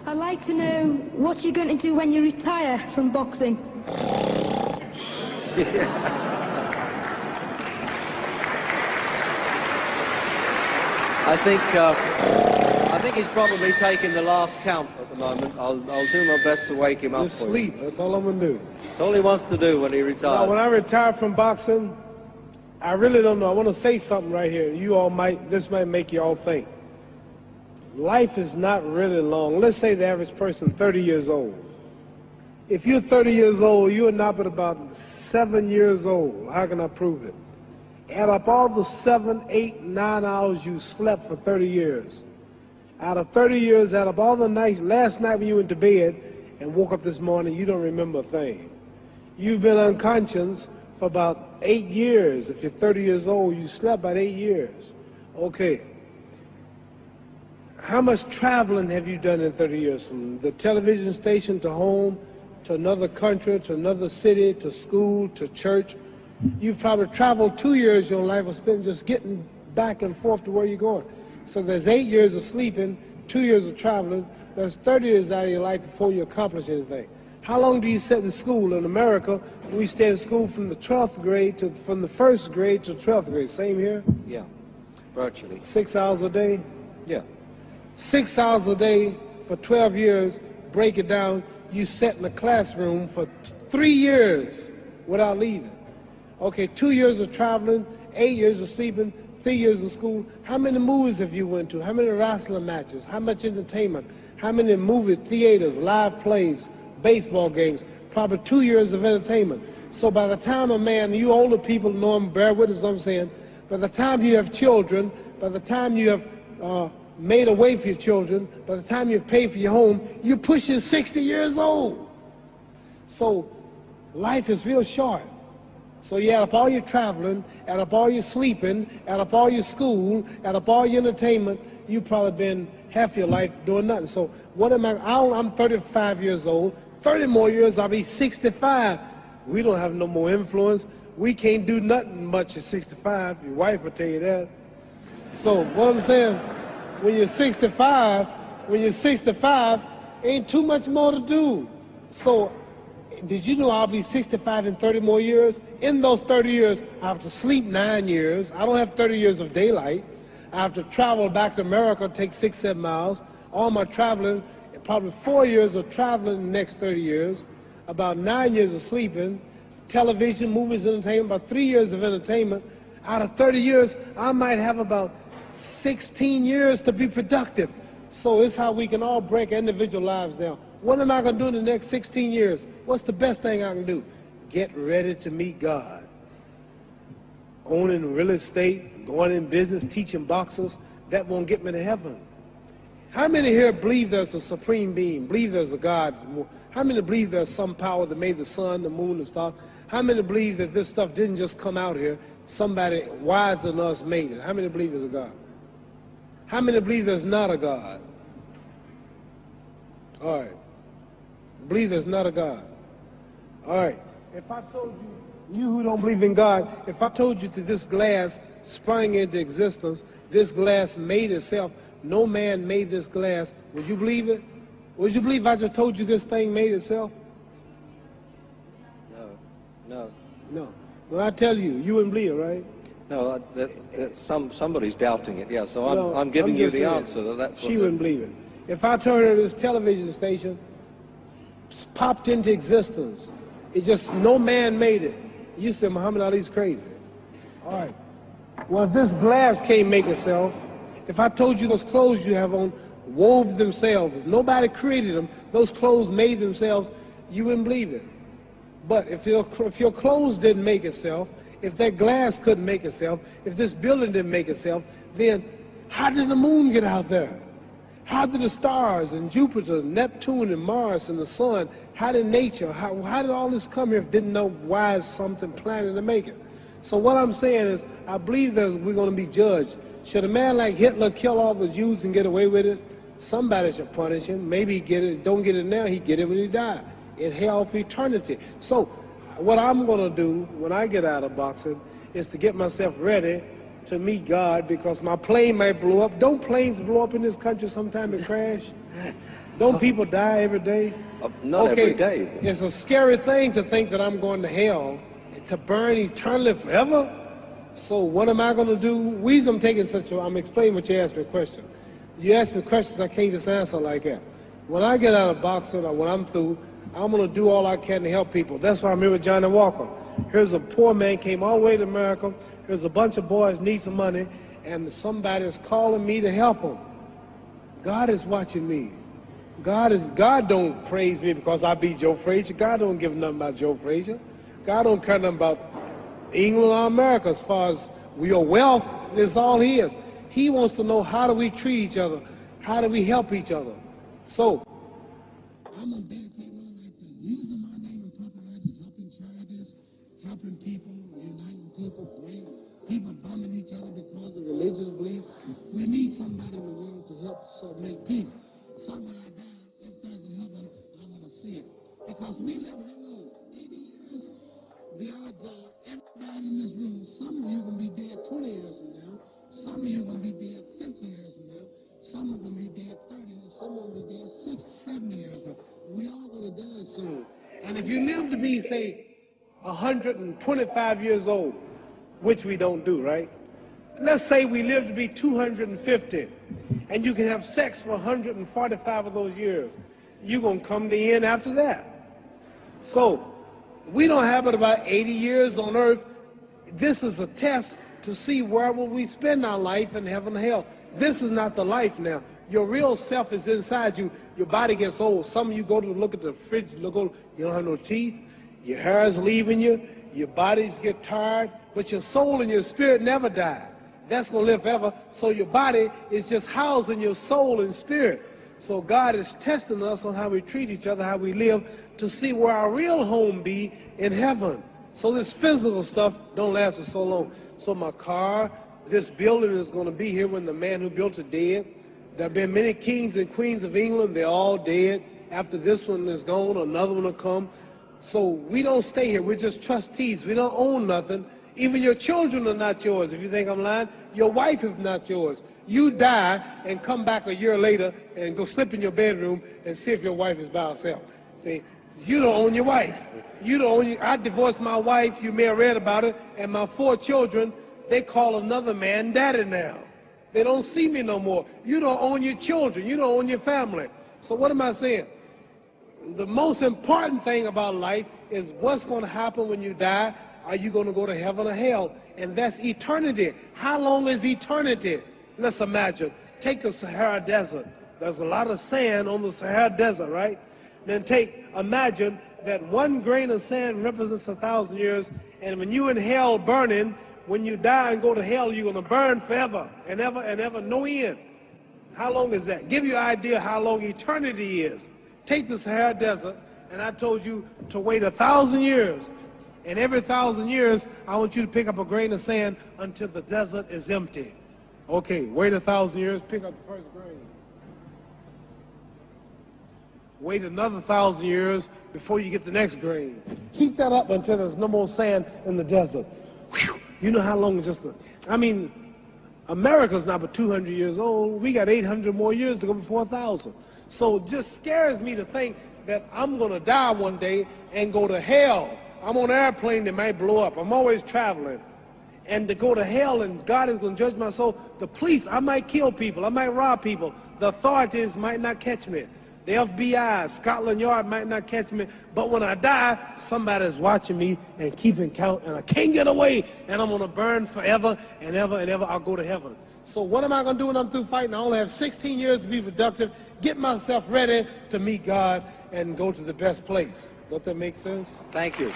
I'd like to know what you're going to do when you retire from boxing. I think he's probably taking the last count at the moment. I'll do my best to wake him up for sleep. That's all I'm going to do. That's all he wants to do when he retires. Now, when I retire from boxing, I really don't know. I want to say something right here. This might make you all think. Life is not really long. Let's say the average person 30 years old. If you're 30 years old, you are not but about 7 years old. How can I prove it? Add up all the 7, 8, 9 hours you slept for 30 years. Out of 30 years, add up all the nights, last night when you went to bed and woke up this morning, you don't remember a thing. You've been unconscious for about 8 years. If you're 30 years old, you slept about 8 years. Okay. How much traveling have you done in 30 years? From the television station to home, to another country, to another city, to school, to church. You've probably traveled 2 years your life was spent just getting back and forth to where you're going. So there's 8 years of sleeping, 2 years of traveling. There's 30 years out of your life before you accomplish anything. How long do you sit in school? In America, we stay in school from the 12th grade from the 1st grade to 12th grade. Same here? Yeah, virtually. 6 hours a day? Yeah. 6 hours a day for 12 years, break it down, you sat in a classroom for 3 years without leaving. Okay, 2 years of traveling, 8 years of sleeping, 3 years of school. How many movies have you went to? How many wrestling matches? How much entertainment? How many movie theaters, live plays, baseball games? Probably 2 years of entertainment. So by the time a man, you older people know him, bear with us what I'm saying, by the time you have children, by the time you have made a way for your children, by the time you've paid for your home, you're pushing 60 years old. So life is real short. So you add up all your traveling, add up all your sleeping, add up all your school, add up all your entertainment, you've probably been half your life doing nothing. So what am I'm 35 years old, 30 more years I'll be 65. We don't have no more influence. We can't do nothing much at 65. Your wife will tell you that. So what I'm saying, when you're 65, ain't too much more to do. So did you know I'll be 65 in 30 more years? In those 30 years, I have to sleep 9 years. I don't have 30 years of daylight. I have to travel back to America, take 6, 7 miles. All my traveling, probably 4 years of traveling in the next 30 years, about 9 years of sleeping, television, movies, entertainment, about 3 years of entertainment. Out of 30 years, I might have about 16 years to be productive. So it's how we can all break individual lives down. What am I going to do in the next 16 years? What's the best thing I can do? Get ready to meet God. Owning real estate, going in business, teaching boxers, that won't get me to heaven. How many here believe there's a supreme being, believe there's a God? How many believe there's some power that made the sun, the moon, the stars? How many believe that this stuff didn't just come out here? Somebody wiser than us made it. How many believe there's a God? How many believe there's not a God? All right. Believe there's not a God. All right. If I told you, you who don't believe in God, if I told you that this glass sprang into existence, this glass made itself, no man made this glass, would you believe it? Would you believe I just told you this thing made itself? No. No. When I tell you, you wouldn't believe it, right? No, somebody's doubting it, yeah, so I'm giving you the answer. That's she wouldn't believe it. If I told her this television station popped into existence, it just, no man made it, you said Muhammad Ali's crazy. All right. Well, if this glass can't make itself, if I told you those clothes you have on wove themselves, nobody created them, those clothes made themselves, you wouldn't believe it. But if your clothes didn't make itself, if that glass couldn't make itself, if this building didn't make itself, then how did the moon get out there? How did the stars and Jupiter, Neptune and Mars and the sun, how did nature, how did all this come here if didn't know why is something planning to make it? So what I'm saying is, I believe that we're going to be judged. Should a man like Hitler kill all the Jews and get away with it? Somebody should punish him. Maybe he get it, don't get it now, he get it when he died. In hell for eternity. So what I'm going to do when I get out of boxing is to get myself ready to meet God, because my plane might blow up. Don't planes blow up in this country sometime and crash? Don't people die every day? Not every day. It's a scary thing to think that I'm going to hell to burn eternally forever. So what am I going to do? Reason I'm taking I'm explaining what you asked me a question. You ask me questions I can't just answer like that. When I get out of boxing or when I'm through, I'm going to do all I can to help people. That's why I'm here with Johnny Walker. Here's a poor man, came all the way to America. Here's a bunch of boys need some money, and somebody is calling me to help them. God is watching me. God don't praise me because I beat Joe Frazier. God don't give nothing about Joe Frazier. God don't care nothing about England or America as far as your wealth is all his. He wants to know, how do we treat each other? How do we help each other? So I'm going to dedicate my life to using my name and popularity, helping charities, helping people, uniting people, people bumming each other because of religious beliefs. We need somebody in the world to help make peace. So when I die, if there's a heaven, I want to see it. Because we live how long? 80 years? The odds are everybody in this room, some of you are going to be dead 20 years from now. Some of you are going to be dead 50 years from now. Some are going to be dead 30, and some are going to be dead 60, 70 years from now. We all going to die soon. And if you live to be, say, 125 years old, which we don't do, right? Let's say we live to be 250, and you can have sex for 145 of those years. You're going to come to the end after that. So we don't have it about 80 years on earth. This is a test to see where will we spend our life in heaven and hell. This is not the life now. Your real self is inside you. Your body gets old. Some of you go to look at the fridge, you don't have no teeth. Your hair is leaving you. Your bodies get tired. But your soul and your spirit never die. That's going to live forever. So your body is just housing your soul and spirit. So God is testing us on how we treat each other, how we live, to see where our real home be in heaven. So this physical stuff don't last for so long. So my car, this building is going to be here when the man who built it dead. There have been many kings and queens of England. They're all dead. After this one is gone, another one will come. So we don't stay here. We're just trustees. We don't own nothing. Even your children are not yours. If you think I'm lying, your wife is not yours. You die and come back a year later and go slip in your bedroom and see if your wife is by herself. See, you don't own your wife. You don't own I divorced my wife. You may have read about it. And my 4 children, they call another man daddy now. They don't see me no more. You don't own your children. You don't own your family. So what am I saying? The most important thing about life is what's going to happen when you die. Are you going to go to heaven or hell? And that's eternity. How long is eternity? Let's imagine. Take the Sahara Desert. There's a lot of sand on the Sahara Desert, right? Then imagine that 1 grain of sand represents 1,000 years, and when you in hell burning, when you die and go to hell, you're going to burn forever and ever and ever, no end. How long is that? Give you an idea how long eternity is. Take the Sahara Desert, and I told you to wait 1,000 years. And every 1,000 years, I want you to pick up a grain of sand until the desert is empty. Okay, wait 1,000 years, pick up the first grain. Wait another 1,000 years before you get the next grain. Keep that up until there's no more sand in the desert. Whew. You know how long America's not but 200 years old. We got 800 more years to go before 1,000. So it just scares me to think that I'm going to die one day and go to hell. I'm on an airplane that might blow up. I'm always traveling. And to go to hell and God is going to judge my soul. The police, I might kill people. I might rob people. The authorities might not catch me. The FBI, Scotland Yard might not catch me. But when I die, somebody's watching me and keeping count. And I can't get away. And I'm going to burn forever and ever and ever. I'll go to heaven. So what am I going to do when I'm through fighting? I only have 16 years to be productive. Get myself ready to meet God and go to the best place. Don't that make sense? Thank you.